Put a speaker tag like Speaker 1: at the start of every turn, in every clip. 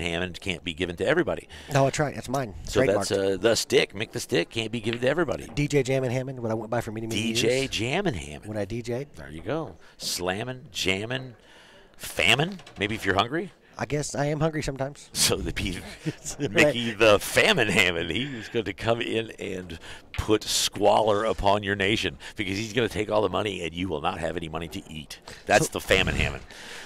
Speaker 1: Hammond can't be given to everybody.
Speaker 2: No, that's right. That's mine.
Speaker 1: So that's the stick. Mick the Stick can't be given to everybody.
Speaker 2: DJ Jammin' Hammond, what I went by for many years.
Speaker 1: DJ Jammin' Hammond.
Speaker 2: When I DJ'd.
Speaker 1: There you go. Slammin', jammin', famine. Maybe if you're hungry.
Speaker 2: I guess I am hungry sometimes.
Speaker 1: So Mickey the Famine Hammond, he's going to come in and put squalor upon your nation because he's going to take all the money and you will not have any money to eat. That's the Famine Hammond.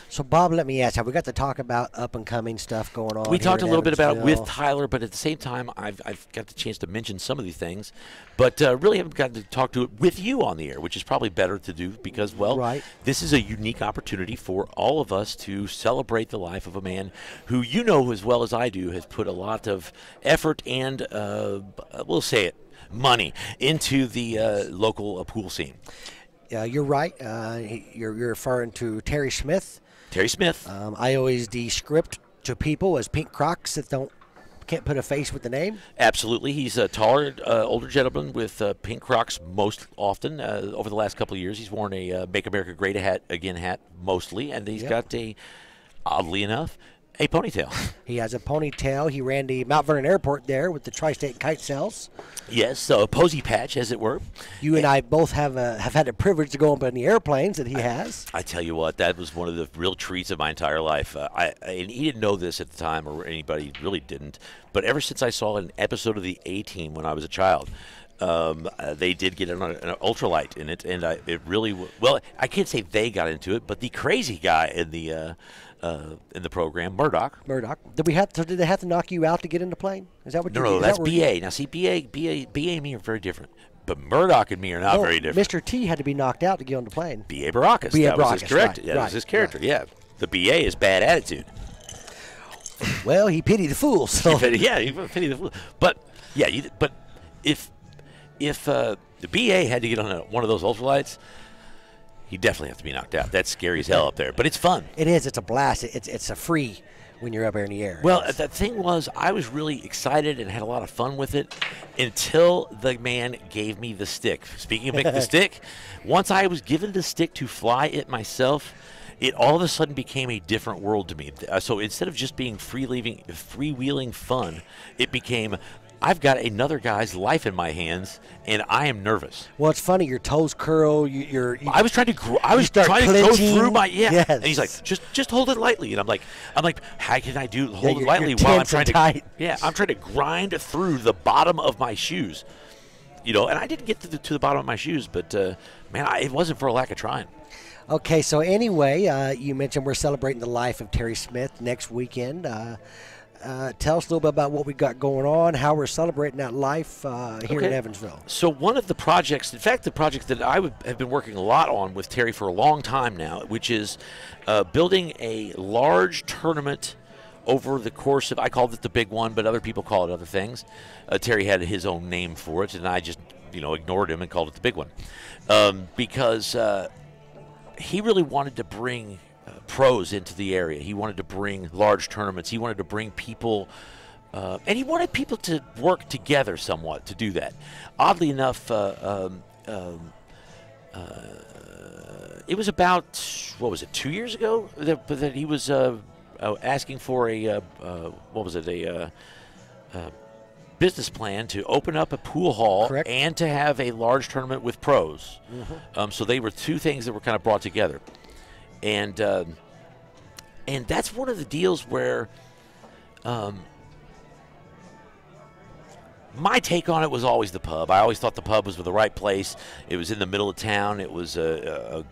Speaker 2: So, Bob, let me ask, have we got to talk about up-and-coming stuff going on?
Speaker 1: We talked a little bit about it with
Speaker 2: Evansville?
Speaker 1: Tyler, but at the same time, I've got the chance to mention some of these things, but really haven't gotten to talk to it with you on the air, which is probably better to do because, well,
Speaker 2: Right.
Speaker 1: This is a unique opportunity for all of us to celebrate the life of a man who, you know as well as I do, has put a lot of effort and, we'll say it, money into the local pool scene.
Speaker 2: You're right. You're referring to Terry Smith.
Speaker 1: Terry Smith.
Speaker 2: I always descript to people as pink Crocs that can't put a face with the name.
Speaker 1: Absolutely. He's a taller, older gentleman with pink Crocs most often. Over the last couple of years, he's worn a Make America Great Again hat mostly, and he's got oddly enough, a ponytail.
Speaker 2: He has a ponytail. He ran the Mount Vernon Airport there with the Tri-State Kite Cells.
Speaker 1: Yes, so a posy patch, as it were.
Speaker 2: You and I both have had the privilege to go up in the airplanes that he has.
Speaker 1: I tell you what, that was one of the real treats of my entire life. And he didn't know this at the time, or anybody really didn't. But ever since I saw an episode of the A-Team when I was a child, they did get an ultralight in it, and it really well. I can't say they got into it, but the crazy guy in the program, Murdoch.
Speaker 2: Did they have to knock you out to get in the plane? Is that what?
Speaker 1: No, that's BA. Now, see, BA and me are very different, but Murdoch and me are not very different.
Speaker 2: Mr. T had to be knocked out to get on the plane.
Speaker 1: BA Baracus. That was his correct. That was his character. Yeah, the BA is bad attitude.
Speaker 2: Well, he pitied the fools. So.
Speaker 1: He pitied the fools. But if the BA had to get on one of those ultralights, he'd definitely have to be knocked out. That's scary as hell up there, but it's fun.
Speaker 2: It is. It's a blast. It's a free when you're up there in the air.
Speaker 1: Well, the thing was, I was really excited and had a lot of fun with it until the man gave me the stick. Speaking of Mick the Stick, once I was given the stick to fly it myself, it all of a sudden became a different world to me. So instead of just being freewheeling fun, it became, I've got another guy's life in my hands, and I am nervous.
Speaker 2: Well, it's funny. Your toes curl.
Speaker 1: I was trying to go through my
Speaker 2: Yes.
Speaker 1: And he's like, just hold it lightly, and I'm like, how can I hold it lightly while I'm trying to?
Speaker 2: Tight.
Speaker 1: Yeah, I'm trying to grind through the bottom of my shoes, and I didn't get to the bottom of my shoes, but man, it wasn't for a lack of trying.
Speaker 2: Okay, so anyway, you mentioned we're celebrating the life of Terry Smith next weekend. Tell us a little bit about what we got going on, how we're celebrating that life here in Evansville.
Speaker 1: So one of the projects, in fact, the project that I have been working a lot on with Terry for a long time now, which is building a large tournament over the course of, I called it the big one, but other people call it other things. Terry had his own name for it, and I just ignored him and called it the big one because he really wanted to bring pros into the area. He wanted to bring large tournaments. He wanted to bring people, and he wanted people to work together somewhat to do that. Oddly enough, it was about, 2 years ago that he was asking for a business plan to open up a pool hall.
Speaker 2: Correct.
Speaker 1: And to have a large tournament with pros.
Speaker 2: Mm-hmm.
Speaker 1: So they were two things that were kind of brought together. And that's one of the deals where my take on it was always the pub. I always thought the pub was the right place. It was in the middle of town. It was a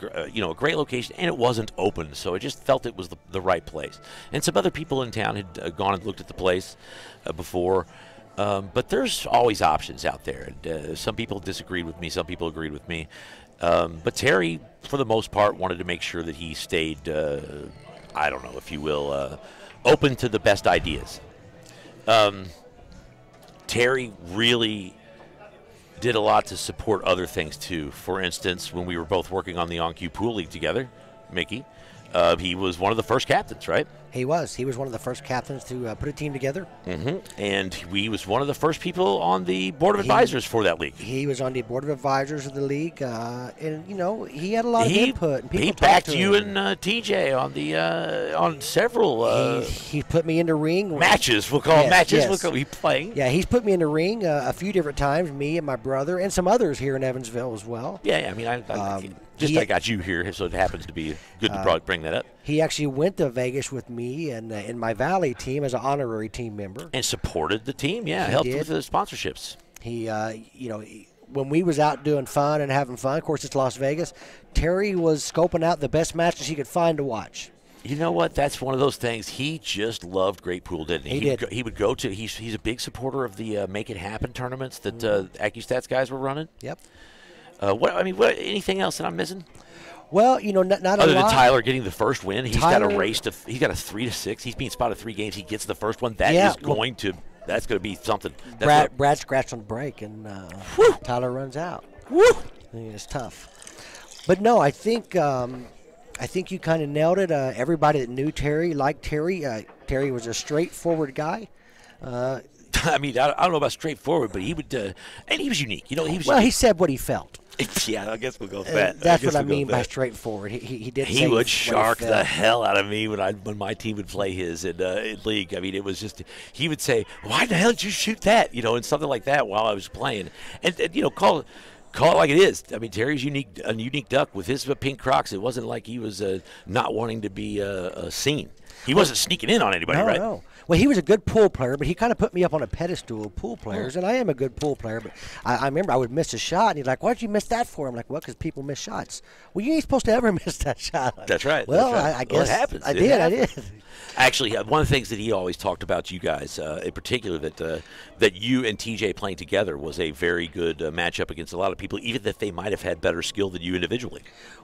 Speaker 1: great location, and it wasn't open, so I just felt it was the right place. And some other people in town had gone and looked at the place before. But there's always options out there. And, some people disagreed with me. Some people agreed with me. But Terry, for the most part, wanted to make sure that he stayed, I don't know if you will, open to the best ideas. Terry really did a lot to support other things, too. For instance, when we were both working on the OnCue Pool League together, Mickey, He was one of the first captains, right?
Speaker 2: He was. He was one of the first captains to put a team together.
Speaker 1: And he was one of the first people on the board of advisors for that league.
Speaker 2: He was on the board of advisors of the league, and he had a lot of input. And people
Speaker 1: he backed you and TJ on the on several.
Speaker 2: He put me in the ring.
Speaker 1: Matches, we'll call them matches.
Speaker 2: Yes.
Speaker 1: We'll call he playing.
Speaker 2: Yeah, he's put me in the ring a few different times. Me and my brother and some others here in Evansville as well.
Speaker 1: Yeah, I mean, I got you here, so it happens to be good to bring that up.
Speaker 2: He actually went to Vegas with me and in my Valley team as an honorary team member.
Speaker 1: And supported the team, helped with the sponsorships.
Speaker 2: He, when we was out doing fun and having fun, of course it's Las Vegas, Terry was scoping out the best matches he could find to watch.
Speaker 1: You know what? That's one of those things. He just loved great pool, didn't he? He would go to. He's a big supporter of the Make It Happen tournaments that AccuStats guys were running.
Speaker 2: Yep.
Speaker 1: What? Anything else that I'm missing?
Speaker 2: Well, not a lot.
Speaker 1: Other than Tyler getting the first win, he's got a race to. He's got a 3-6. He's being spotted 3 games. He gets the first one. That's going to be something.
Speaker 2: Brad scratched on the break, and Tyler runs out.
Speaker 1: Woo!
Speaker 2: It's tough. But no, I think you kind of nailed it. Everybody that knew Terry liked Terry. Terry was a straightforward guy.
Speaker 1: I mean, I don't know about straightforward, but he would, and he was unique.
Speaker 2: He said what he felt.
Speaker 1: Yeah, I guess we'll go with that.
Speaker 2: That's what I mean by straightforward. He did.
Speaker 1: He would shark the hell out of me when my team would play his in league. I mean, it was just he would say, "Why the hell did you shoot that?" And something like that while I was playing, and call it like it is. I mean, Terry's a unique duck with his pink Crocs. It wasn't like he was not wanting to be seen. He wasn't sneaking in on anybody, right?
Speaker 2: No. Well, he was a good pool player, but he kind of put me up on a pedestal of pool players, and I am a good pool player. But I remember I would miss a shot, and he's like, "Why'd you miss that for?" I'm like, "Well, because people miss shots." Well, you ain't supposed to ever miss that shot.
Speaker 1: That's right.
Speaker 2: Well,
Speaker 1: that's right.
Speaker 2: I guess
Speaker 1: it happens.
Speaker 2: I did.
Speaker 1: Actually, one of the things that he always talked about to you guys, in particular, that you and TJ playing together was a very good matchup against a lot of people, even if they might have had better skill than you individually.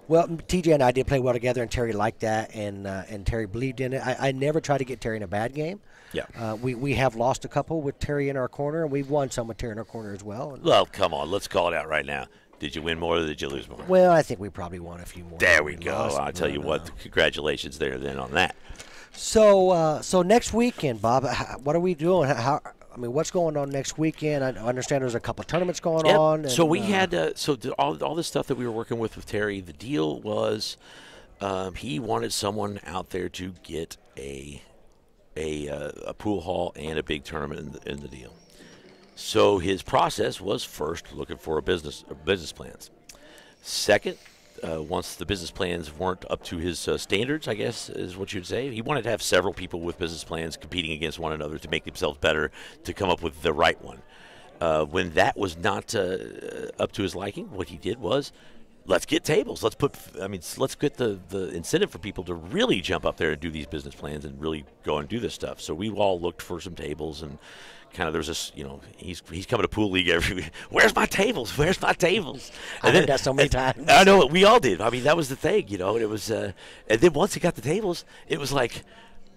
Speaker 2: Well, TJ and I did play well together, and Terry liked that, and Terry believed in it. I never tried to get Terry in a bad game.
Speaker 1: Yeah.
Speaker 2: We have lost a couple with Terry in our corner, and we've won some with Terry in our corner as well.
Speaker 1: Well, come on, let's call it out right now. Did you win more or did you lose more?
Speaker 2: Well, I think we probably won a few more.
Speaker 1: There we go. I'll tell you what, congratulations there then on that.
Speaker 2: So next weekend, Bob, what are we doing? What's going on next weekend? I understand there's a couple of tournaments going on. And,
Speaker 1: so we had all this stuff that we were working with Terry. The deal was he wanted someone out there to get a pool hall and a big tournament in the deal. So his process was first looking for business plans. Second, once the business plans weren't up to his standards, I guess is what you'd say, he wanted to have several people with business plans competing against one another to make themselves better, to come up with the right one. When that was not up to his liking, what he did was, let's get tables. Let's get the incentive for people to really jump up there and do these business plans and really go and do this stuff. So we all looked for some tables, and kind of there's this, he's coming to pool league every week. Where's my tables? Where's my tables?
Speaker 2: I've done that so many times.
Speaker 1: I know, we all did. I mean, that was the thing, and it was, and then once he got the tables, it was like,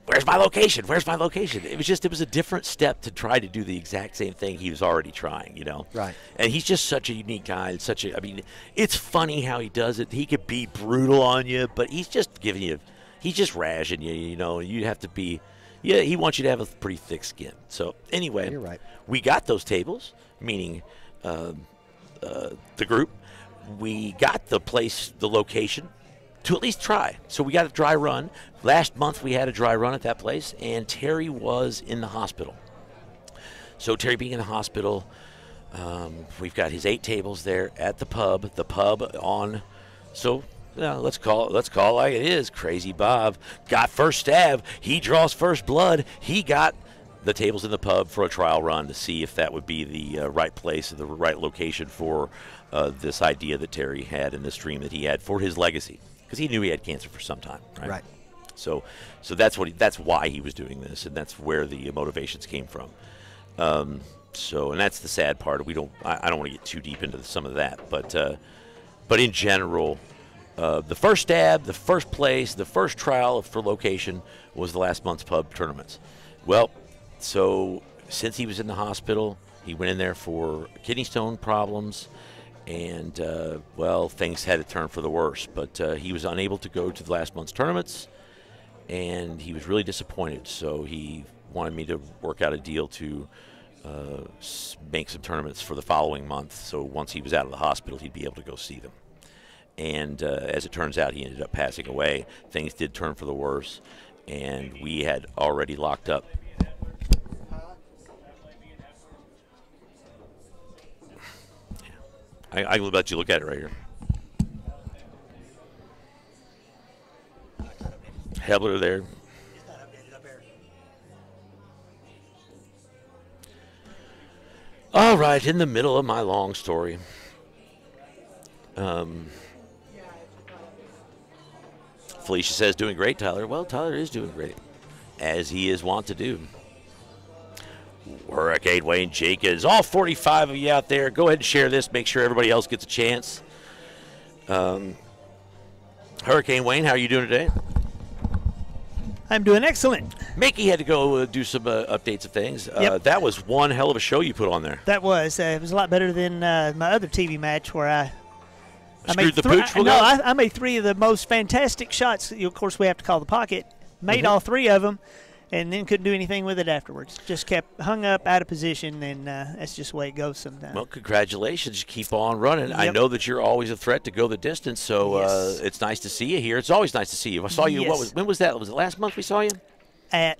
Speaker 1: where's my location? Where's my location? It was a different step to try to do the exact same thing he was already trying,
Speaker 2: Right.
Speaker 1: And he's just such a unique guy. It's funny how he does it. He could be brutal on you, but he's just he's just razzing you, and you have to be, he wants you to have a pretty thick skin. So anyway,
Speaker 2: you're right.
Speaker 1: We got those tables, meaning the group. We got the location, to at least try. So we got a dry run. Last month we had a dry run at that place, and Terry was in the hospital. So Terry being in the hospital, we've got his 8 tables there at the pub. The pub on, so let's call it like it is. Crazy Bob got first stab. He draws first blood. He got the tables in the pub for a trial run to see if that would be the right place, the right location for this idea that Terry had and this dream that he had for his legacy. Because he knew he had cancer for some time, right?
Speaker 2: Right.
Speaker 1: So that's why he was doing this, and that's where the motivations came from. And that's the sad part. I don't want to get too deep into some of that, but in general, the first stab, the first place, the first trial for location was the last month's pub tournaments. Well, so since he was in the hospital, he went in there for kidney stone problems. And, things had to turn for the worse. But he was unable to go to the last month's tournaments. and he was really disappointed. So he wanted me to work out a deal to make some tournaments for the following month. So once he was out of the hospital, he'd be able to go see them. And as it turns out, he ended up passing away. Things did turn for the worse, and we had already locked up. I will let you look at it right here. Hebler there. All right, in the middle of my long story. Felicia says, doing great, Tyler. Well, Tyler is doing great, as he is wont to do. Hurricane Wayne Jenkins. All 45 of you out there, go ahead and share this. Make sure everybody else gets a chance. Hurricane Wayne, how are you doing today?
Speaker 3: I'm doing excellent.
Speaker 1: Mickey had to go do some updates of things.
Speaker 3: Yep.
Speaker 1: That was one hell of a show you put on there.
Speaker 3: That was. It was a lot better than my other TV match where I
Speaker 1: Screwed
Speaker 3: made
Speaker 1: the pooch.
Speaker 3: I made 3 of the most fantastic shots. Of course, we have to call the pocket. Made all 3 of them, and then couldn't do anything with it afterwards. Just kept hung up, out of position, and that's just the way it goes sometimes.
Speaker 1: Well, congratulations. Keep on running.
Speaker 3: Yep.
Speaker 1: I know that you're always a threat to go the distance, so
Speaker 3: Yes.
Speaker 1: it's nice to see you here. It's always nice to see you. I saw you.
Speaker 3: Yes.
Speaker 1: When was that? Was it last month we saw you?
Speaker 3: At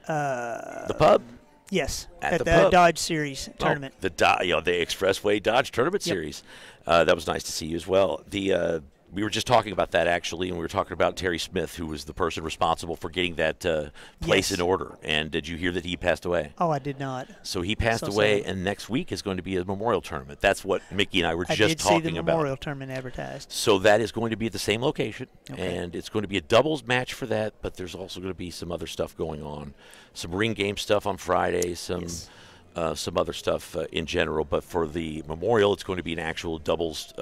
Speaker 1: The pub?
Speaker 3: yes,
Speaker 1: At
Speaker 3: at
Speaker 1: the
Speaker 3: the
Speaker 1: pub.
Speaker 3: Dodge Series tournament.
Speaker 1: The Expressway Dodge Tournament
Speaker 3: Yep.
Speaker 1: Series. That was nice to see you as well. We were just talking about that, actually, and we were talking about Terry Smith, who was the person responsible for getting that place
Speaker 3: Yes.
Speaker 1: in order. And did you hear that he passed away?
Speaker 3: Oh, I did not.
Speaker 1: So he passed
Speaker 3: So
Speaker 1: away,
Speaker 3: sad.
Speaker 1: and next week is going to be a memorial tournament. That's what Mickey and I were
Speaker 3: I
Speaker 1: just
Speaker 3: did see
Speaker 1: talking
Speaker 3: the
Speaker 1: about.
Speaker 3: memorial tournament advertised.
Speaker 1: So that is going to be at the same location,
Speaker 3: Okay.
Speaker 1: and it's going to be a doubles match for that, but there's also going to be some other stuff going on. Some ring game stuff on Friday, some other stuff in general. But for the memorial, it's going to be an actual doubles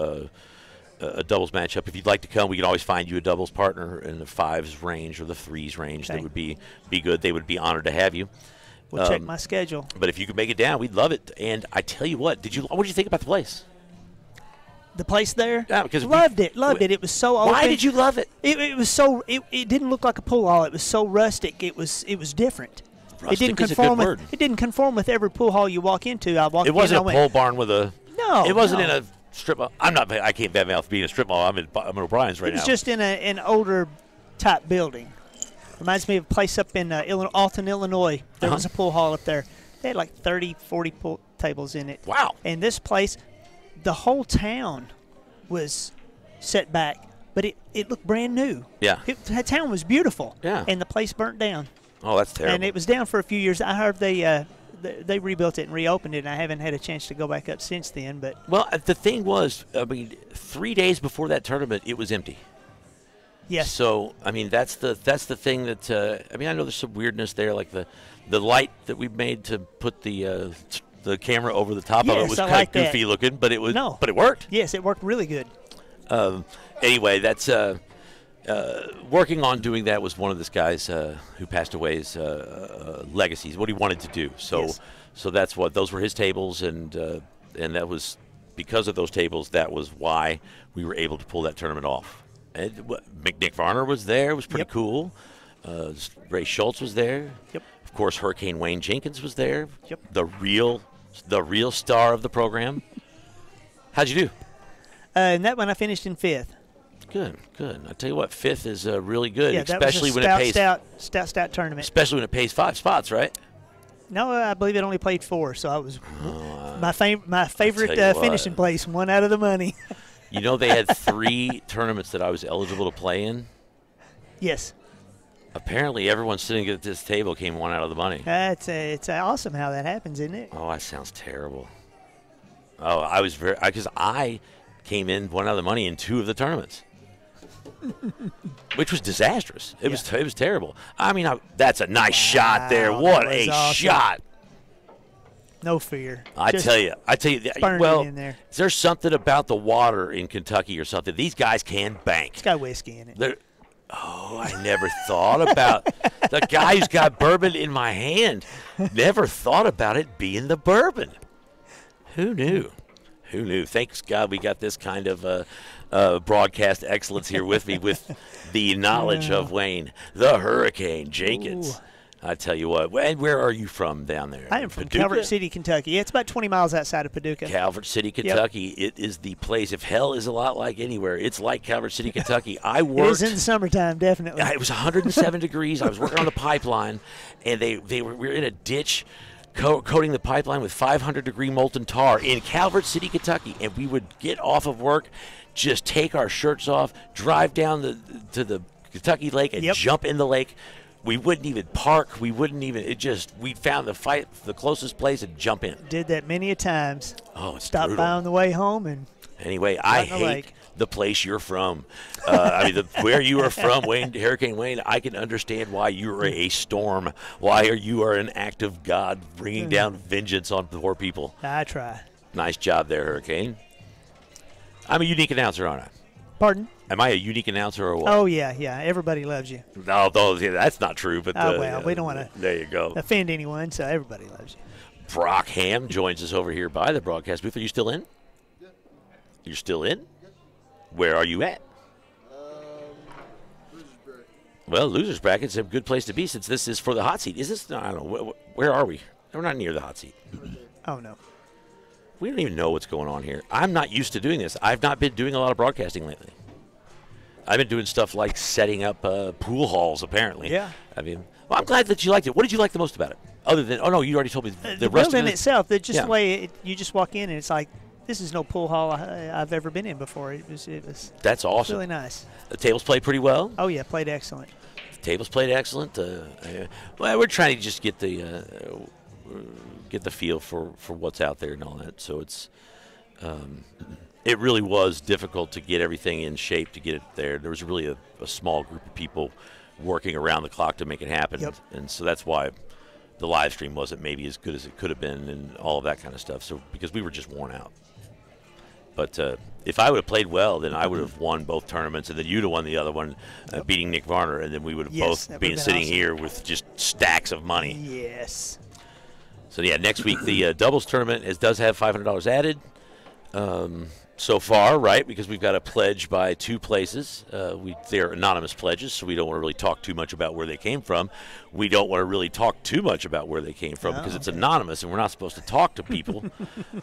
Speaker 1: a doubles matchup. If you'd like to come, we can always find you a doubles partner in the 5s range or the 3s range.
Speaker 3: Okay.
Speaker 1: That would be good. They would be honored to have you.
Speaker 3: We'll check my schedule.
Speaker 1: But if you could make it down, we'd love it. And I tell you what did you think about the place?
Speaker 3: The place there?
Speaker 1: Yeah, because
Speaker 3: loved it. It was so open.
Speaker 1: Why did you love it?
Speaker 3: It was so it didn't look like a pool hall. It was so rustic. It was different.
Speaker 1: Rustic is a good word.
Speaker 3: It didn't conform with every pool hall you walk into.
Speaker 1: It wasn't a pole barn with a.
Speaker 3: No.
Speaker 1: It wasn't
Speaker 3: no.
Speaker 1: in a strip mall. I can't badmouth being a strip mall. I'm in O'Brien's right
Speaker 3: It was
Speaker 1: now.
Speaker 3: just in an older type building. Reminds me of a place up in Alton, Illinois. There was a pool hall up there. They had like 30, 40 pool tables in it.
Speaker 1: Wow.
Speaker 3: And this place, the whole town was set back, but it looked brand new.
Speaker 1: Yeah.
Speaker 3: The town was beautiful.
Speaker 1: Yeah.
Speaker 3: And the place burnt down.
Speaker 1: Oh, that's terrible.
Speaker 3: And it was down for a few years. I heard they rebuilt it and reopened it, and I haven't had a chance to go back up since then. But
Speaker 1: well, the thing was, 3 days before that tournament, it was empty.
Speaker 3: yes,
Speaker 1: So, that's the thing that I know there's some weirdness there, like the light that we made to put the camera over the top of it
Speaker 3: Yes,
Speaker 1: was
Speaker 3: I
Speaker 1: kind
Speaker 3: like
Speaker 1: of
Speaker 3: that.
Speaker 1: goofy looking, but it was
Speaker 3: No.
Speaker 1: but it worked.
Speaker 3: yes, it worked really good.
Speaker 1: Anyway, that's working on doing that was one of this guy's who passed away's legacies, what he wanted to do. So,
Speaker 3: Yes.
Speaker 1: so that's what those were his tables, and that was because of those tables. That was why we were able to pull that tournament off. And Nick Varner was there; it was pretty
Speaker 3: Yep.
Speaker 1: cool. Ray Schultz was there.
Speaker 3: Yep.
Speaker 1: Of course, Hurricane Wayne Jenkins was there.
Speaker 3: Yep.
Speaker 1: The real star of the program. How'd you do?
Speaker 3: And that one I finished in 5th.
Speaker 1: Good. I tell you what, 5th is really good,
Speaker 3: Yeah, that
Speaker 1: especially
Speaker 3: was a
Speaker 1: when it pays.
Speaker 3: stout tournament.
Speaker 1: Especially when it pays 5 spots, right?
Speaker 3: No, I believe it only played 4, so I was my favorite
Speaker 1: tell you what.
Speaker 3: finishing place, one out of the money.
Speaker 1: You know, they had 3 tournaments that I was eligible to play in.
Speaker 3: Yes,
Speaker 1: Apparently, everyone sitting at this table came one out of the money.
Speaker 3: it's awesome how that happens, isn't it?
Speaker 1: Oh, that sounds terrible. Oh, I was because I came in one out of the money in 2 of the tournaments, which was disastrous. It was terrible. That's a nice shot there.
Speaker 3: Wow,
Speaker 1: What
Speaker 3: that
Speaker 1: a
Speaker 3: was awesome.
Speaker 1: shot!
Speaker 3: No fear.
Speaker 1: I
Speaker 3: Just
Speaker 1: tell you.
Speaker 3: burned
Speaker 1: Well,
Speaker 3: it in there.
Speaker 1: there's something about the water in Kentucky or something. These guys can bank.
Speaker 3: It's got whiskey in it.
Speaker 1: I never thought about the guy who's got bourbon in my hand. Never thought about it being the bourbon. Who knew? Thanks God we got this kind of broadcast excellence here with me with the knowledge of Wayne, the Hurricane Jenkins.
Speaker 3: Ooh.
Speaker 1: I tell you what, and where are you from down there?
Speaker 3: I am from
Speaker 1: Paducah?
Speaker 3: Calvert City, Kentucky. Yeah, it's about 20 miles outside of Paducah.
Speaker 1: Calvert City, Kentucky. Yep. It is the place. If hell is a lot like anywhere, it's like Calvert City, Kentucky. I worked.
Speaker 3: It is in the summertime, definitely.
Speaker 1: It was 107 degrees. I was working on the pipeline, and we were in a ditch coating the pipeline with 500-degree molten tar in Calvert City, Kentucky. And we would get off of work, just take our shirts off, drive down to the Kentucky Lake, and jump in the lake. We wouldn't even park. We wouldn't even. We found the closest place and jump in.
Speaker 3: Did that many a times.
Speaker 1: Oh, it's
Speaker 3: Stopped
Speaker 1: brutal.
Speaker 3: by on the way home and.
Speaker 1: Anyway, I hate the place you're from. I mean, where you are from, Wayne, Hurricane Wayne. I can understand why you're a storm. Why you are an act of God, bringing down vengeance on poor people.
Speaker 3: I try.
Speaker 1: Nice job there, Hurricane. I'm a unique announcer, aren't I?
Speaker 3: Pardon?
Speaker 1: Am I a unique announcer or what?
Speaker 3: Oh, yeah. Everybody loves you.
Speaker 1: No, that's not true. But
Speaker 3: well, we don't want to
Speaker 1: there you go.
Speaker 3: offend anyone, so everybody loves you.
Speaker 1: Brock Ham joins us over here by the broadcast booth. Are you still in?
Speaker 4: Yeah.
Speaker 1: You're still in? Where are you at?
Speaker 4: Losers bracket.
Speaker 1: Well, losers bracket's a good place to be since this is for the hot seat. Is this? I don't know. Where are we? We're not near the hot seat.
Speaker 3: Oh, no.
Speaker 1: We don't even know what's going on here. I'm not used to doing this. I've not been doing a lot of broadcasting lately. I've been doing stuff like setting up pool halls, apparently.
Speaker 3: Yeah.
Speaker 1: I mean, well, I'm glad that you liked it. What did you like the most about it? Other than, oh, no, you already told me
Speaker 3: The
Speaker 1: rest
Speaker 3: building
Speaker 1: of it.
Speaker 3: itself, just the way you just walk in and it's like, this is no pool hall I've ever been in before. It was
Speaker 1: That's awesome.
Speaker 3: really nice.
Speaker 1: The tables played pretty well.
Speaker 3: Oh, yeah, played excellent.
Speaker 1: The tables played excellent. Well, we're trying to just get the feel for what's out there and all that. So it's it really was difficult to get everything in shape to get it there. There was really a small group of people working around the clock to make it happen.
Speaker 3: Yep.
Speaker 1: And so that's why the live stream wasn't maybe as good as it could have been and all of that kind of stuff. So because we were just worn out. But if I would have played well, then I would have won both tournaments, and then you'd have won the other one, beating Nick Varner, and then we would have both been sitting here with just stacks of money.
Speaker 3: Yes.
Speaker 1: So, yeah, next week the doubles tournament does have $500 added so far, right, because we've got a pledge by two places. They're anonymous pledges, so we don't want to really talk too much about where they came from. We don't want to really talk too much about where they came from because it's anonymous, and we're not supposed to talk to people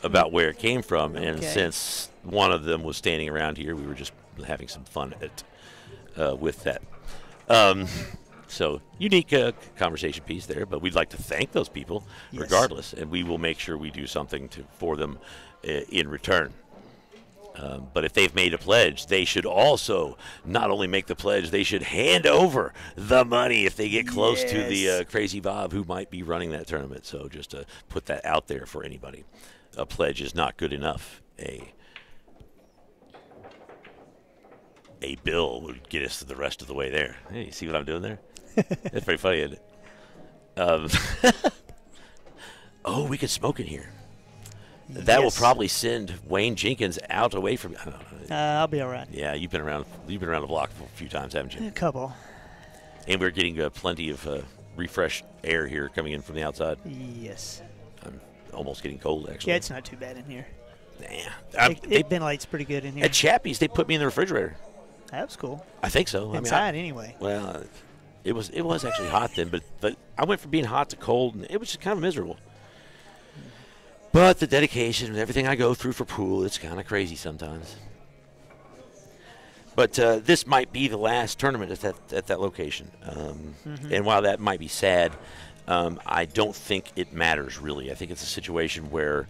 Speaker 1: about where it came from. And since one of them was standing around here, we were just having some fun with that. So unique conversation piece there, but we'd like to thank those people regardless, and we will make sure we do something for them in return. But if they've made a pledge, they should also not only make the pledge, they should hand over the money if they get close to the Crazy Bob who might be running that tournament. So just to put that out there for anybody. A pledge is not good enough. A bill would get us to the rest of the way there. Hey, you see what I'm doing there? That's pretty funny, isn't it? Oh, we could smoke in here. That will probably send Wayne Jenkins out away from. I don't know.
Speaker 3: I'll be all right.
Speaker 1: Yeah, you've been around the block a few times, haven't you?
Speaker 3: A couple.
Speaker 1: And we're getting plenty of refreshed air here coming in from the outside.
Speaker 3: Yes.
Speaker 1: I'm almost getting cold, actually.
Speaker 3: Yeah, it's not too bad in here.
Speaker 1: Nah.
Speaker 3: It ventilates pretty good in here.
Speaker 1: At Chappie's, they put me in the refrigerator.
Speaker 3: That was cool.
Speaker 1: I think so.
Speaker 3: Inside, anyway.
Speaker 1: Well, it was actually hot then, but I went from being hot to cold, and it was just kind of miserable. But the dedication and everything I go through for pool, it's kind of crazy sometimes. But this might be the last tournament at that location. And while that might be sad, I don't think it matters, really. I think it's a situation where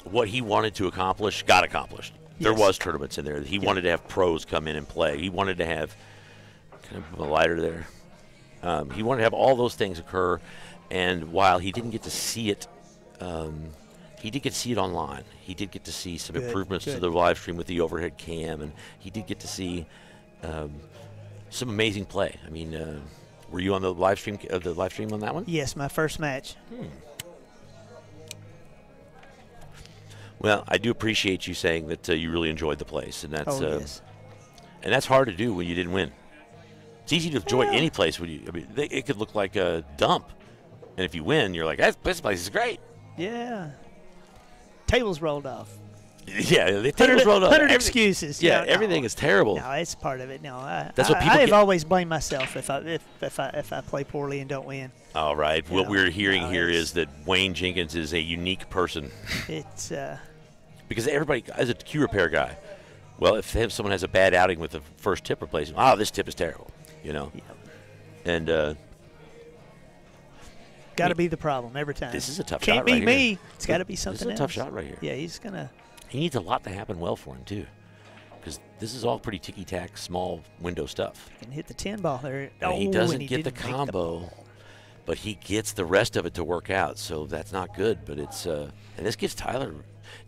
Speaker 1: what he wanted to accomplish got accomplished. There was tournaments in there. He wanted to have pros come in and play. He wanted to have kind of a lighter there. He wanted to have all those things occur. And while he didn't get to see it, he did get to see it online. He did get to see some improvements to the live stream with the overhead cam, and he did get to see some amazing play. I mean, were you on the live stream on that one?
Speaker 3: Yes, my first match.
Speaker 1: Well, I do appreciate you saying that you really enjoyed the place, and that's
Speaker 3: and
Speaker 1: that's hard to do when you didn't win. It's easy to enjoy any place when you. I mean, it could look like a dump. And if you win, you're like, this place is great.
Speaker 3: Yeah. Tables rolled off.
Speaker 1: Yeah, the table's rolled up.
Speaker 3: 100 excuses.
Speaker 1: Yeah,
Speaker 3: No,
Speaker 1: everything is terrible.
Speaker 3: No, it's part of it. No,
Speaker 1: That's what people
Speaker 3: I have
Speaker 1: get.
Speaker 3: always blamed myself if I play poorly and don't win.
Speaker 1: All right. What
Speaker 3: No,
Speaker 1: we're hearing
Speaker 3: no,
Speaker 1: here
Speaker 3: it's-
Speaker 1: is that Wayne Jenkins is a unique person
Speaker 3: It's
Speaker 1: because everybody, as a cue repair guy, well, if someone has a bad outing with the first tip replacement, this tip is terrible, And
Speaker 3: got to be the problem every time.
Speaker 1: this is a tough
Speaker 3: Can't
Speaker 1: shot
Speaker 3: be
Speaker 1: right
Speaker 3: me.
Speaker 1: here.
Speaker 3: It's got to be something
Speaker 1: This is a tough
Speaker 3: else.
Speaker 1: shot right here.
Speaker 3: Yeah, he's gonna.
Speaker 1: He needs a lot to happen well for him too, because this is all pretty ticky-tack, small window stuff.
Speaker 3: Can hit the 10 ball there.
Speaker 1: And he
Speaker 3: Oh,
Speaker 1: doesn't
Speaker 3: and he
Speaker 1: get the
Speaker 3: didn't make
Speaker 1: combo, but he gets the rest of it to work out. So that's not good. But it's and this gives Tyler.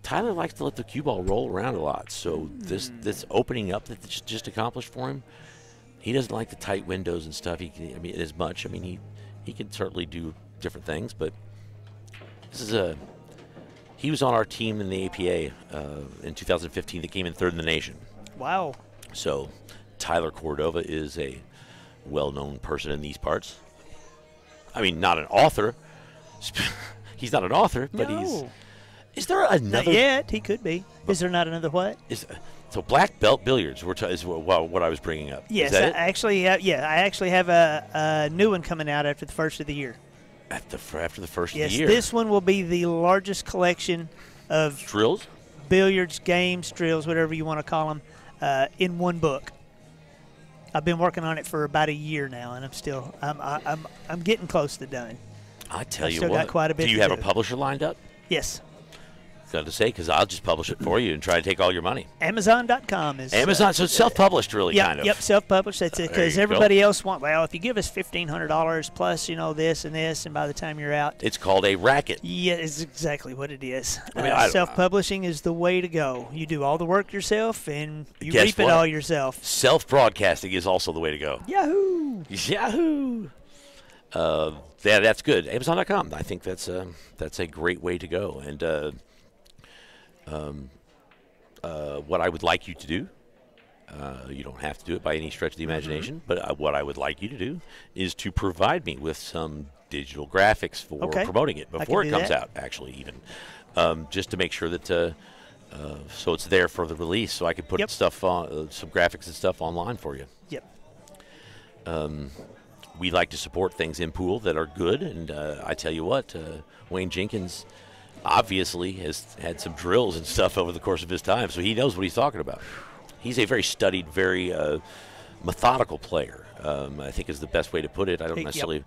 Speaker 1: Tyler likes to let the cue ball roll around a lot. So this opening up that just accomplished for him, he doesn't like the tight windows and stuff. As much. He can certainly do different things, but this is he was on our team in the APA in 2015 that came in third in the nation.
Speaker 3: Wow.
Speaker 1: So Tyler Cordova is a well-known person in these parts. Not an author. He's not an author, but
Speaker 3: No.
Speaker 1: Is there another?
Speaker 3: Not yet. He could be. Is there not another what?
Speaker 1: So black belt billiards is what I was bringing up.
Speaker 3: Yes,
Speaker 1: Is that it?
Speaker 3: I actually have a new one coming out after the first of the year.
Speaker 1: After the first
Speaker 3: Yes,
Speaker 1: of the year.
Speaker 3: this one will be the largest collection of
Speaker 1: Drills?
Speaker 3: billiards, games, drills, whatever you want to call them, in one book. I've been working on it for about a year now, and I'm getting close to done.
Speaker 1: I tell you
Speaker 3: still
Speaker 1: what.
Speaker 3: got quite a bit
Speaker 1: Do you
Speaker 3: to
Speaker 1: have a
Speaker 3: do.
Speaker 1: publisher lined up?
Speaker 3: Yes,
Speaker 1: Got to say, because I'll just publish it for you and try to take all your money.
Speaker 3: Amazon.com is
Speaker 1: Amazon, so it's self-published, really,
Speaker 3: Yep,
Speaker 1: kind of.
Speaker 3: Yep, self-published. That's it.
Speaker 1: There
Speaker 3: Because
Speaker 1: you go.
Speaker 3: everybody else if you give us $1,500 plus, this and this, and by the time you're out,
Speaker 1: It's called a racket.
Speaker 3: yeah, it's exactly what it is.
Speaker 1: I don't-
Speaker 3: Self-publishing is the way to go. You do all the work yourself, and you
Speaker 1: Guess
Speaker 3: reap it
Speaker 1: what?
Speaker 3: all yourself.
Speaker 1: Self-broadcasting is also the way to go.
Speaker 3: Yahoo!
Speaker 1: Yahoo! Yeah, that's good. Amazon.com. I think that's a great way to go. And what I would like you to do, you don't have to do it by any stretch of the imagination, but what I would like you to do is to provide me with some digital graphics for
Speaker 3: Okay.
Speaker 1: promoting it
Speaker 3: I
Speaker 1: before
Speaker 3: can
Speaker 1: it
Speaker 3: do
Speaker 1: comes
Speaker 3: that.
Speaker 1: out, actually, even. Just to make sure that so it's there for the release, so I can put
Speaker 3: Yep.
Speaker 1: stuff on, some graphics and stuff online for you.
Speaker 3: Yep.
Speaker 1: We like to support things in pool that are good, and I tell you what, Wayne Jenkins obviously has had some drills and stuff over the course of his time, so he knows what he's talking about. He's a very studied, very methodical player, I think is the best way to put it. I don't
Speaker 3: Yep.
Speaker 1: necessarily,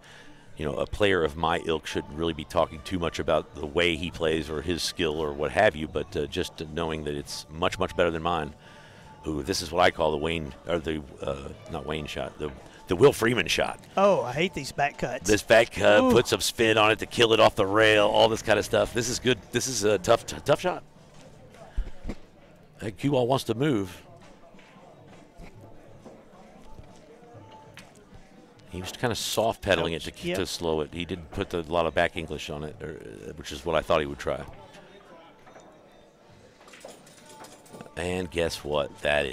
Speaker 1: a player of my ilk shouldn't really be talking too much about the way he plays or his skill or what have you, but just knowing that it's much, much better than mine. Ooh, this is what I call the Wayne, or the, not Wayne shot, the Will Freeman shot.
Speaker 3: Oh, I hate these back cuts.
Speaker 1: This back cut,
Speaker 3: Ooh.
Speaker 1: put some spin on it to kill it off the rail, all this kind of stuff. This is good. This is a tough shot. That cue ball wants to move. He was kind of soft pedaling it
Speaker 3: Yep.
Speaker 1: to slow it. He didn't put a lot of back English on it, which is what I thought he would try. And guess what? That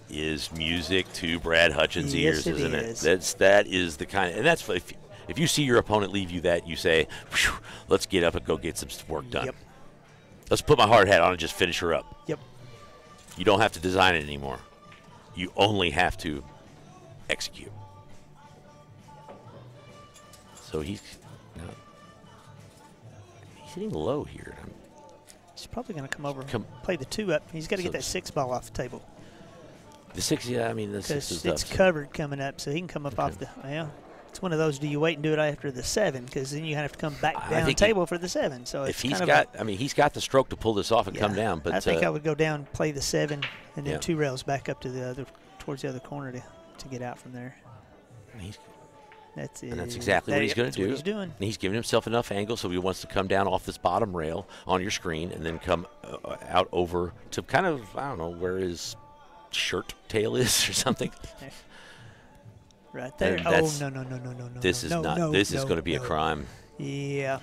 Speaker 1: is music to Brad Hutchins'
Speaker 3: Yes,
Speaker 1: ears,
Speaker 3: it
Speaker 1: isn't
Speaker 3: is.
Speaker 1: it? That is the kind, and that's if you see your opponent leave you that, you say, "Phew, let's get up and go get some work done.
Speaker 3: Yep.
Speaker 1: Let's put my hard hat on and just finish her up."
Speaker 3: Yep.
Speaker 1: You don't have to design it anymore. You only have to execute. So he's hitting low here.
Speaker 3: He's probably going to come over
Speaker 1: Come-
Speaker 3: and play the 2-up. He's got to
Speaker 1: So
Speaker 3: get that 6 ball off the table.
Speaker 1: The 6, yeah, the 6
Speaker 3: Because
Speaker 1: is
Speaker 3: it's
Speaker 1: tough.
Speaker 3: covered coming up, so he can come up off the. Well, it's one of those. Do you wait and do it after the 7? Because then you have to come back
Speaker 1: I
Speaker 3: down
Speaker 1: think
Speaker 3: table for the 7. So
Speaker 1: If
Speaker 3: it's
Speaker 1: he's
Speaker 3: kind
Speaker 1: got,
Speaker 3: of
Speaker 1: he's got the stroke to pull this off and come down. But
Speaker 3: I think I would go down, play the 7, and then
Speaker 1: Yeah.
Speaker 3: 2 rails back up to towards the other corner to get out from there. That's it.
Speaker 1: And that's exactly what he's going to do.
Speaker 3: What he's doing.
Speaker 1: And he's giving himself enough angle, so he wants to come down off this bottom rail on your screen and then come out over to kind of, I don't know, where his shirt tail is or something.
Speaker 3: Right there.
Speaker 1: And
Speaker 3: Oh
Speaker 1: that's-
Speaker 3: no.
Speaker 1: This is not. This is going to be a crime.
Speaker 3: Yeah,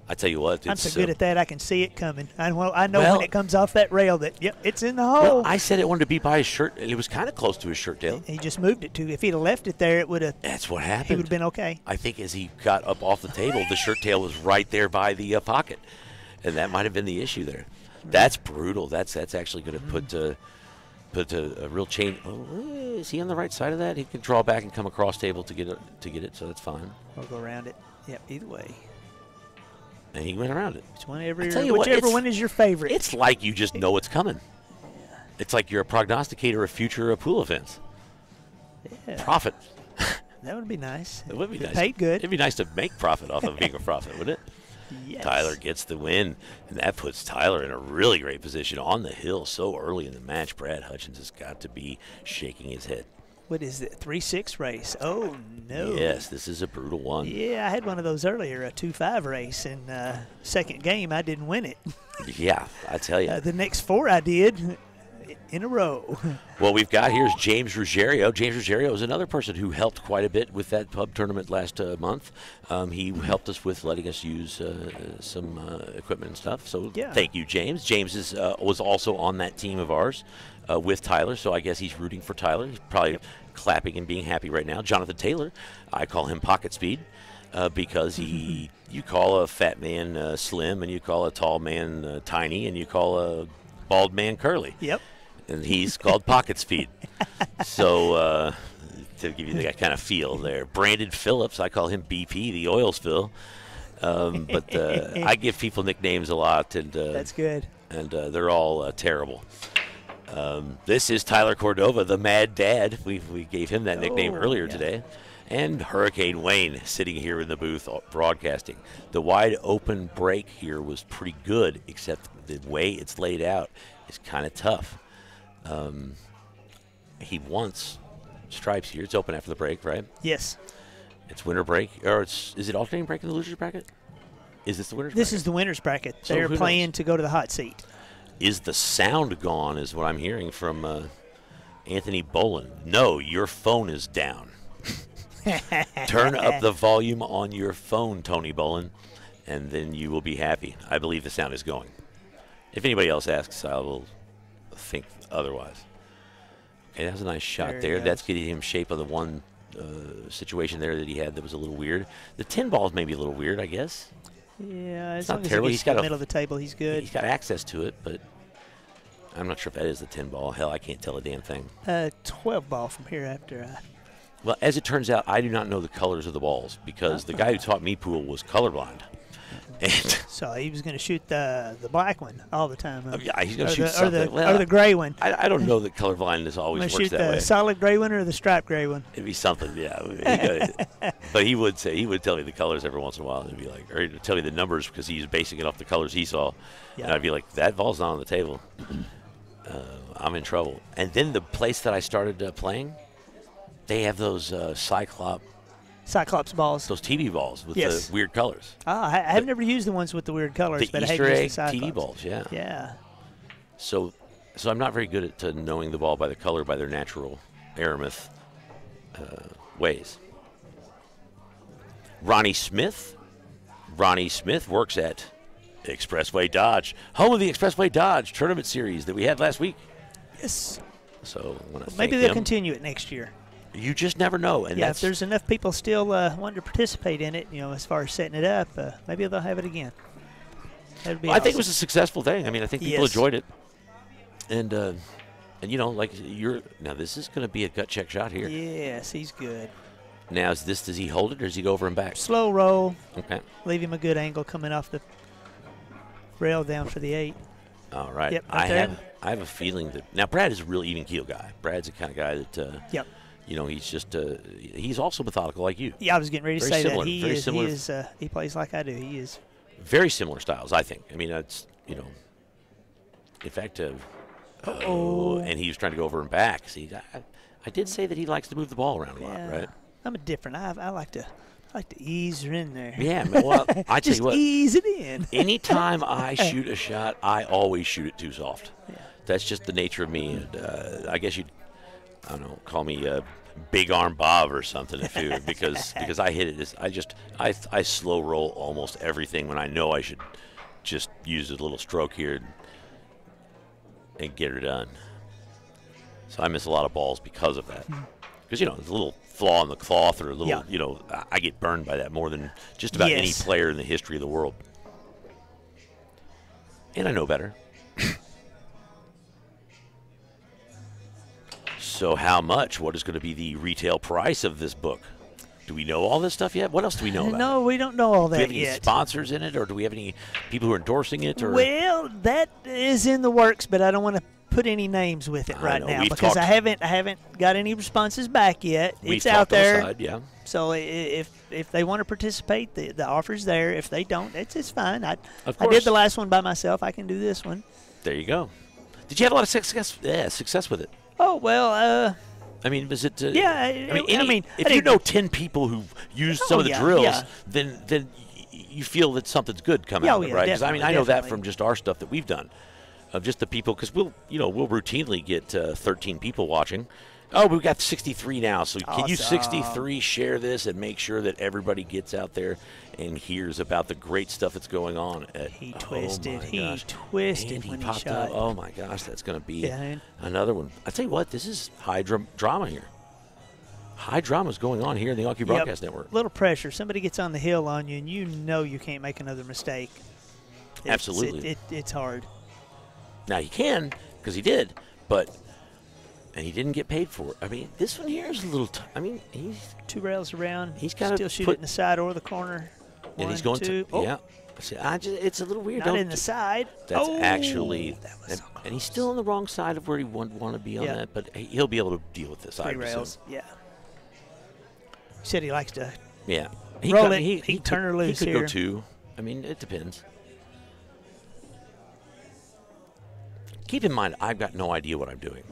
Speaker 1: I tell you what.
Speaker 3: I'm so good at that. I can see it coming. I know
Speaker 1: Well-
Speaker 3: when it comes off that rail that it's in the hole.
Speaker 1: Well, I said it wanted to be by his shirt, and it was kind of close to his shirt tail.
Speaker 3: He just moved it to. If he'd have left it there, it would have.
Speaker 1: That's what
Speaker 3: He would
Speaker 1: happened.
Speaker 3: have been okay.
Speaker 1: I think as he got up off the table, the shirt tail was right there by the pocket, and that might have been the issue there. That's brutal. That's actually going to put a real chain. Oh, is he on the right side of that? He can draw back and come across table to get it. So that's fine.
Speaker 3: Or go around it. Yep, either way.
Speaker 1: And he went around it.
Speaker 3: Whichever one is your favorite.
Speaker 1: It's like you just know it's coming. Yeah. It's like you're a prognosticator of future pool events.
Speaker 3: Yeah.
Speaker 1: Profit.
Speaker 3: That would be nice.
Speaker 1: It would be nice.
Speaker 3: Paid good.
Speaker 1: It'd be nice to make profit off of being a profit, wouldn't it?
Speaker 3: Yes.
Speaker 1: Tyler gets the win, and that puts Tyler in a really great position on the hill so early in the match. Brad Hutchins has got to be shaking his head.
Speaker 3: What is it? 3-6 race. Oh, no.
Speaker 1: Yes, this is a brutal one.
Speaker 3: Yeah, I had one of those earlier, a 2-5 race, and second game I didn't win it.
Speaker 1: Yeah, I tell you.
Speaker 3: The next 4 I did in a row.
Speaker 1: Well, we've got here's James Ruggiero. James Ruggiero is another person who helped quite a bit with that pub tournament last month. He helped us with letting us use some equipment and stuff. So Thank you, James. James was also on that team of ours with Tyler, so I guess he's rooting for Tyler. He's probably clapping and being happy right now. Jonathan Taylor, I call him Pocket Speed because you call a fat man slim, and you call a tall man tiny, and you call a bald man curly.
Speaker 3: Yep.
Speaker 1: And he's called Pocket Speed. So to give you that kind of feel there. Brandon Phillips, I call him BP, the oil spill. But I give people nicknames a lot. And
Speaker 3: that's good.
Speaker 1: And they're all terrible. This is Tyler Cordova, the Mad Dad. We gave him that nickname earlier today. And Hurricane Wayne sitting here in the booth broadcasting. The wide open break here was pretty good, except the way it's laid out is kind of tough. He wants stripes here. It's open after the break, right?
Speaker 3: Yes.
Speaker 1: It's winter break, or is it alternating break in the loser's bracket? Is this the winner's bracket?
Speaker 3: This is the winner's bracket.
Speaker 1: So
Speaker 3: they're playing to go to the hot seat.
Speaker 1: Is the sound gone, is what I'm hearing from Anthony Bolin. No, your phone is down. Turn up the volume on your phone, Tony Bolin, and then you will be happy. I believe the sound is going. If anybody else asks, I will think otherwise. Okay, that was a nice shot there. That's getting him shape of the one situation there that he had that was a little weird. The 10 ball is maybe a little weird, I guess.
Speaker 3: Yeah,
Speaker 1: it's not terrible.
Speaker 3: He's got the middle of the table. He's good.
Speaker 1: He's got access to it, but I'm not sure if that is the 10 ball. Hell, I can't tell a damn thing.
Speaker 3: 12 ball from here after.
Speaker 1: Well, as it turns out, I do not know the colors of the balls because the guy who taught me pool was colorblind. And
Speaker 3: so he was going to shoot the black one all the time.
Speaker 1: Yeah, he's going to shoot something.
Speaker 3: Or the gray one.
Speaker 1: I don't know that colorblindness always works that way.
Speaker 3: Shoot the solid gray one or the striped gray one.
Speaker 1: It'd be something, yeah. But he would tell me the colors every once in a while, and it'd be like, or he'd tell me the numbers because he was basing it off the colors he saw, and I'd be like, that ball's not on the table. I'm in trouble. And then the place that I started playing, they have those
Speaker 3: Cyclops balls.
Speaker 1: Those TV balls with the weird colors.
Speaker 3: I've never used the ones with the weird colors.
Speaker 1: The
Speaker 3: but
Speaker 1: Easter
Speaker 3: I
Speaker 1: egg
Speaker 3: the
Speaker 1: TV balls, yeah.
Speaker 3: Yeah.
Speaker 1: So I'm not very good at knowing the ball by the color by their natural aramith ways. Ronnie Smith works at Expressway Dodge, home of the Expressway Dodge Tournament Series that we had last week.
Speaker 3: Yes.
Speaker 1: So
Speaker 3: maybe they'll continue it next year.
Speaker 1: You just never know. And
Speaker 3: if there's enough people still wanting to participate in it, as far as setting it up, maybe they'll have it again. That'd be awesome.
Speaker 1: I think it was a successful thing. I mean, I think people enjoyed it. And now this is going to be a gut check shot here.
Speaker 3: Yes, he's good.
Speaker 1: Now, does he hold it or does he go over and back?
Speaker 3: Slow roll.
Speaker 1: Okay.
Speaker 3: Leave him a good angle coming off the rail down for the 8.
Speaker 1: All right.
Speaker 3: Yep,
Speaker 1: I have a feeling that now Brad is a real even keel guy. Brad's the kind of guy that he's just he's also methodical like you.
Speaker 3: Yeah, I was getting ready to say
Speaker 1: similar,
Speaker 3: that he plays like I do. He is
Speaker 1: very similar styles, I think. I mean, it's in fact, and he was trying to go over and back. See, I did say that he likes to move the ball around a lot, right?
Speaker 3: I'm different. I like to ease her in there.
Speaker 1: Yeah, well, I tell you what.
Speaker 3: Ease it in.
Speaker 1: Anytime I shoot a shot, I always shoot it too soft.
Speaker 3: Yeah.
Speaker 1: That's just the nature of me. And I guess call me Big Arm Bob or something because I hit it. I slow roll almost everything when I know I should just use a little stroke here and get her done. So I miss a lot of balls because of that. Because, there's a little flaw in the cloth or a little, I get burned by that more than just about any player in the history of the world. And I know better. So how much? What is going to be the retail price of this book? Do we know all this stuff yet? What else do we know about
Speaker 3: No,
Speaker 1: it?
Speaker 3: we don't know all
Speaker 1: Do we
Speaker 3: that
Speaker 1: have any
Speaker 3: yet.
Speaker 1: sponsors in it, or do we have any people who are endorsing it? Or
Speaker 3: Well, that is in the works, but I don't want to put any names with it right
Speaker 1: know.
Speaker 3: now
Speaker 1: We've
Speaker 3: because
Speaker 1: talked-
Speaker 3: I haven't got any responses back yet.
Speaker 1: we've
Speaker 3: It's out
Speaker 1: talked on the
Speaker 3: there.
Speaker 1: side, yeah.
Speaker 3: So if they want to participate, the offer's there. If they don't, it's fine. I
Speaker 1: Of
Speaker 3: did
Speaker 1: course.
Speaker 3: the last one by myself. I can do this one.
Speaker 1: There you go. Did you have a lot of success? Yeah, success with it.
Speaker 3: Oh well,
Speaker 1: I mean, was it?
Speaker 3: yeah.
Speaker 1: I mean, if
Speaker 3: I
Speaker 1: you
Speaker 3: didn't-
Speaker 1: know 10 people who used some
Speaker 3: Oh,
Speaker 1: of the
Speaker 3: yeah,
Speaker 1: drills,
Speaker 3: yeah.
Speaker 1: then you feel that something's good coming
Speaker 3: Yeah,
Speaker 1: out
Speaker 3: oh,
Speaker 1: of it,
Speaker 3: yeah,
Speaker 1: right? Because I mean, I
Speaker 3: definitely,
Speaker 1: know that
Speaker 3: definitely.
Speaker 1: from just our stuff that we've done, of just the people, because we'll routinely get 13 people watching. Oh, we've got 63 now, so can you
Speaker 3: Awesome.
Speaker 1: 63 share this and make sure that everybody gets out there and hears about the great stuff that's going on?
Speaker 3: He
Speaker 1: oh
Speaker 3: twisted.
Speaker 1: my
Speaker 3: He
Speaker 1: gosh.
Speaker 3: twisted
Speaker 1: And he
Speaker 3: when he
Speaker 1: popped
Speaker 3: shot.
Speaker 1: up. Oh my gosh, that's going to be
Speaker 3: Yeah, man.
Speaker 1: another one. I tell you what, this is high drama here. High drama is going on here in the OnCue Broadcast Network.
Speaker 3: Little pressure. Somebody gets on the hill on you, and you know you can't make another mistake.
Speaker 1: Absolutely.
Speaker 3: It's hard.
Speaker 1: Now he can, because he did, and he didn't get paid for it. I mean, this one here is a little. I mean, he's
Speaker 3: 2 rails around.
Speaker 1: He's gotta
Speaker 3: still shoot
Speaker 1: put-
Speaker 3: it in the side or the corner.
Speaker 1: and he's
Speaker 3: One,
Speaker 1: going
Speaker 3: two.
Speaker 1: to.
Speaker 3: Oh,
Speaker 1: Yeah. See, it's a little weird.
Speaker 3: not
Speaker 1: Don't
Speaker 3: in the side.
Speaker 1: That's
Speaker 3: Oh,
Speaker 1: actually,
Speaker 3: that was
Speaker 1: and,
Speaker 3: so
Speaker 1: and he's still on the wrong side of where he would want to be on
Speaker 3: Yeah.
Speaker 1: that, but he'll be able to deal with this.
Speaker 3: 3
Speaker 1: I presume.
Speaker 3: rails. Yeah. He said he likes to.
Speaker 1: Yeah.
Speaker 3: Roll
Speaker 1: could-
Speaker 3: it. He
Speaker 1: could-
Speaker 3: turn her loose
Speaker 1: He could
Speaker 3: here.
Speaker 1: go 2. I mean, it depends. Keep in mind, I've got no idea what I'm doing.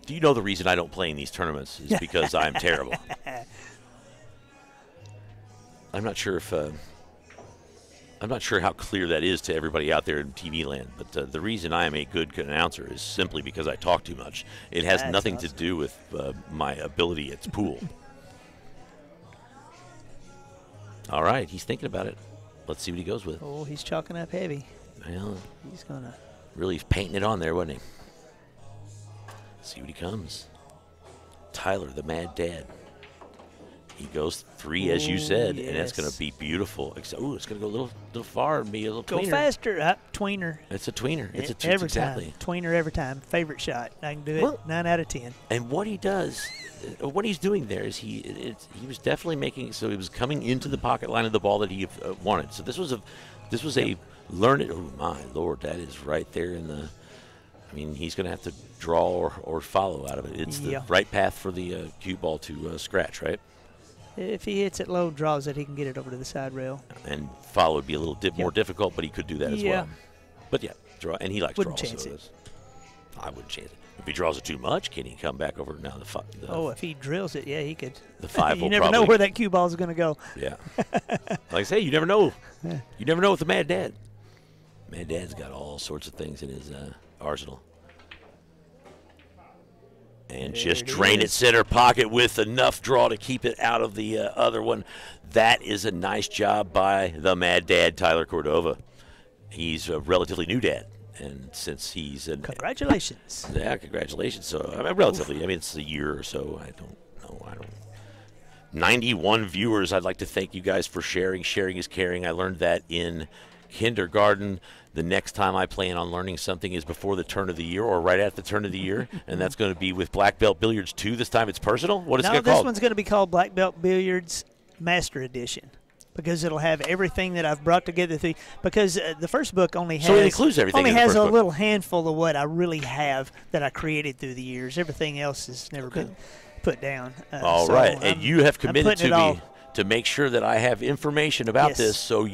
Speaker 1: Do you know the reason I don't play in these tournaments is because I'm terrible? I'm not sure if I'm not sure how clear that is to everybody out there in TV land, but the reason I am a good announcer is simply because I talk too much. It has
Speaker 3: That's
Speaker 1: nothing
Speaker 3: awesome.
Speaker 1: to do with my ability at pool. All right, he's thinking about it. Let's see what he goes with.
Speaker 3: Oh, he's chalking up heavy.
Speaker 1: Well,
Speaker 3: He's gonna.
Speaker 1: really painting it on there, wasn't he? See what he comes. Tyler, the Mad Dad. He goes 3, as you
Speaker 3: Ooh,
Speaker 1: said, and that's going
Speaker 3: yes.
Speaker 1: to be beautiful. Oh, it's going to go a little far and be a little
Speaker 3: Go
Speaker 1: tweener.
Speaker 3: faster. Tweener.
Speaker 1: It's a tweener. It's a
Speaker 3: every
Speaker 1: exactly.
Speaker 3: time. Tweener every time. Favorite shot. I can do it.
Speaker 1: Well-
Speaker 3: 9 out of 10.
Speaker 1: And what he does, what he's doing there is he was definitely making. So he was coming into the pocket line of the ball that he wanted. So this was a learn it. Oh my Lord, that is right there in the. I mean, he's going to have to draw or follow out of it. It's the
Speaker 3: Yeah.
Speaker 1: right path for the cue ball to scratch, right?
Speaker 3: If he hits it low, draws it, he can get it over to the side rail.
Speaker 1: And follow would be a little more difficult, but he could do that as
Speaker 3: Yeah.
Speaker 1: well. But yeah, draw, and he likes
Speaker 3: Wouldn't
Speaker 1: draws.
Speaker 3: chance
Speaker 1: so
Speaker 3: it.
Speaker 1: that's- I wouldn't chance it. If he draws it too much, can he come back over now? The
Speaker 3: Oh, if he drills it, yeah, he could.
Speaker 1: The 5
Speaker 3: You
Speaker 1: will
Speaker 3: never know
Speaker 1: probably-
Speaker 3: where that cue ball is going to go.
Speaker 1: Yeah. Like I say, you never know. You never know with the Mad Dad. Mad Dad's got all sorts of things in his arsenal. And
Speaker 3: There
Speaker 1: just
Speaker 3: it
Speaker 1: drain it
Speaker 3: is.
Speaker 1: center pocket with enough draw to keep it out of the other one. That is a nice job by the Mad Dad, Tyler Cordova. He's a relatively new dad. And since he's an
Speaker 3: Congratulations.
Speaker 1: yeah, congratulations. So, I mean, relatively, I mean, it's a year or so. I don't know. 91 viewers. I'd like to thank you guys for sharing. Sharing is caring. I learned that in kindergarten. The next time I plan on learning something is before the turn of the year or right at the turn of the year, and that's going to be with Black Belt Billiards 2. This time it's personal. What is it
Speaker 3: No,
Speaker 1: going to
Speaker 3: this
Speaker 1: call?
Speaker 3: one's going to be called Black Belt Billiards Master Edition because it'll have everything that I've brought together. Because the first book only has
Speaker 1: So it includes everything
Speaker 3: only
Speaker 1: in the
Speaker 3: has
Speaker 1: first
Speaker 3: a
Speaker 1: book.
Speaker 3: little handful of what I really have that I created through the years. Everything else has never been put down.
Speaker 1: All
Speaker 3: so
Speaker 1: right,
Speaker 3: I'm-
Speaker 1: and you have
Speaker 3: I'm
Speaker 1: committed
Speaker 3: putting
Speaker 1: to
Speaker 3: it all-
Speaker 1: me to make sure that I have information about
Speaker 3: Yes.
Speaker 1: this, so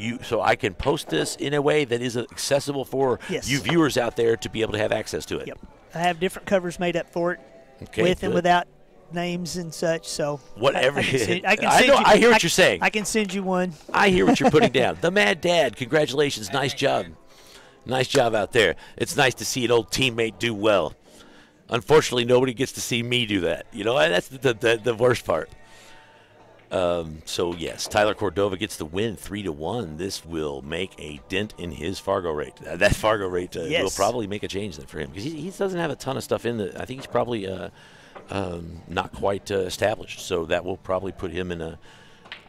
Speaker 1: I can post this in a way that is accessible for
Speaker 3: Yes.
Speaker 1: you viewers out there to be able to have access to it.
Speaker 3: Yep, I have different covers made up for it,
Speaker 1: Okay,
Speaker 3: with and
Speaker 1: good.
Speaker 3: without names and such. So
Speaker 1: Whatever.
Speaker 3: I can send, I can
Speaker 1: I
Speaker 3: send
Speaker 1: know-
Speaker 3: you,
Speaker 1: I hear what you're saying.
Speaker 3: I can send you one.
Speaker 1: I hear what you're putting down. The Mad Dad, congratulations, nice job. Nice job out there. It's nice to see an old teammate do well. Unfortunately, nobody gets to see me do that. You know, that's the worst part. So yes, Tyler Cordova gets the win, 3-1. This will make a dent in his Fargo rate. That Fargo rate will
Speaker 3: Yes.
Speaker 1: probably make a change then for him because he doesn't have a ton of stuff in the. I think he's probably not quite established. So that will probably put him in a.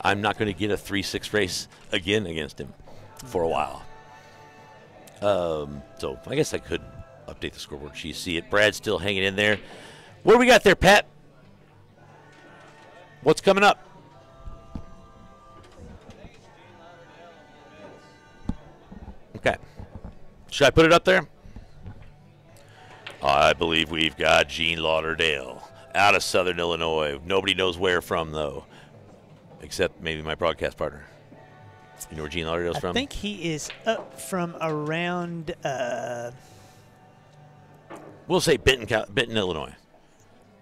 Speaker 1: I'm not going to get a 3-6 race again against him for a while. So I guess I could update the scoreboard so you see it. Brad's still hanging in there. What do we got there, Pat? What's coming up? Okay. Should I put it up there? I believe we've got Gene Lauderdale out of Southern Illinois. Nobody knows where from, though, except maybe my broadcast partner. You know where Gene Lauderdale's from?
Speaker 3: I think he is up from around
Speaker 1: we'll say Benton, Illinois.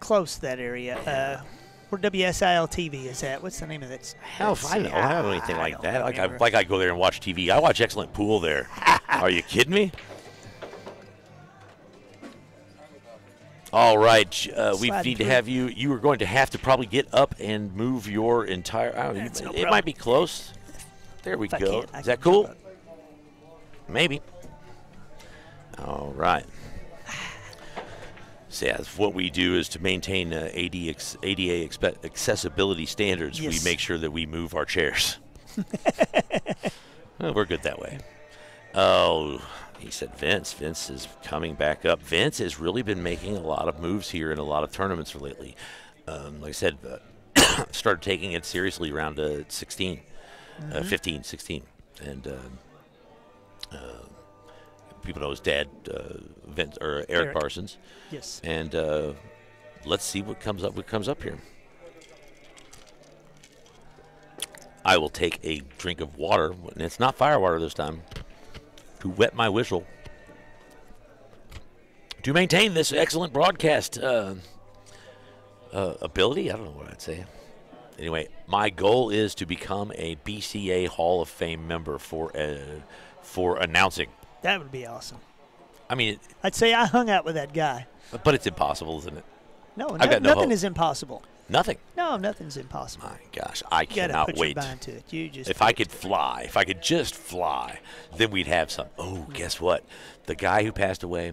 Speaker 3: close to that area. Where WSIL TV is at. What's the name of that?
Speaker 1: Hell if I know. I don't know anything like
Speaker 3: don't
Speaker 1: that.
Speaker 3: remember.
Speaker 1: Like I go there and watch TV. I watch excellent pool there. Are you kidding me? All right, we need to have you. You are going to have to probably get up and move your entire. I don't know,
Speaker 3: That's no
Speaker 1: it
Speaker 3: problem.
Speaker 1: might be close. There we
Speaker 3: If I
Speaker 1: go.
Speaker 3: can't, I
Speaker 1: Is that
Speaker 3: can
Speaker 1: cool?
Speaker 3: jump up.
Speaker 1: Maybe. All right. So yeah, what we do is to maintain ADA accessibility standards.
Speaker 3: Yes.
Speaker 1: We make sure that we move our chairs. Well, we're good that way. Oh, he said Vince. Vince is coming back up. Vince has really been making a lot of moves here in a lot of tournaments lately. Like I said, started taking it seriously around 16, 15, 16. And people know his dad, Vince, or Eric Parsons.
Speaker 3: Yes.
Speaker 1: And let's see what comes up here. I will take a drink of water, and it's not fire water this time, to wet my whistle. To maintain this excellent broadcast ability, I don't know what I'd say. Anyway, my goal is to become a BCA Hall of Fame member for announcing.
Speaker 3: That would be awesome.
Speaker 1: I mean,
Speaker 3: I'd say I hung out with that guy.
Speaker 1: but it's impossible, isn't it?
Speaker 3: No,
Speaker 1: I've got no
Speaker 3: nothing
Speaker 1: hope.
Speaker 3: is impossible.
Speaker 1: Nothing.
Speaker 3: No, nothing's impossible.
Speaker 1: My gosh, I
Speaker 3: You got to
Speaker 1: cannot
Speaker 3: put
Speaker 1: wait.
Speaker 3: your mind to it. You just
Speaker 1: If I could fly, if I could just fly, then we'd have some. Oh, guess what? The guy who passed away,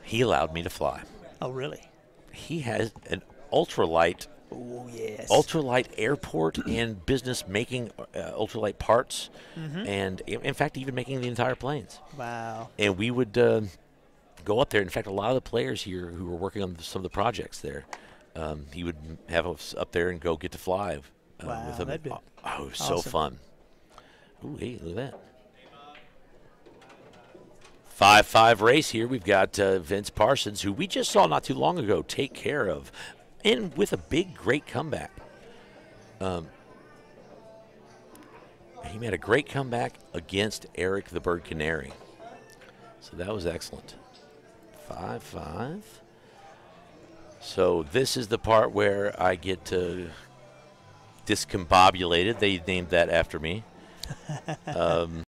Speaker 1: he allowed me to fly.
Speaker 3: Oh, really?
Speaker 1: He has an ultralight
Speaker 3: Oh, yes.
Speaker 1: ultralight airport and business making ultralight parts, and in fact even making the entire planes.
Speaker 3: Wow.
Speaker 1: And we would go up there. In fact, a lot of the players here who were working on some of the projects there, he would have us up there and go get to fly
Speaker 3: Wow,
Speaker 1: with them.
Speaker 3: that'd be
Speaker 1: Oh, it was so
Speaker 3: awesome.
Speaker 1: fun. Ooh, hey, look at that. 5-5 race here. We've got Vince Parsons, who we just saw not too long ago take care of, and with a big, great comeback. He made a great comeback against Eric the Bird Canary. So that was excellent. 5-5. So this is the part where I get discombobulated. They named that after me.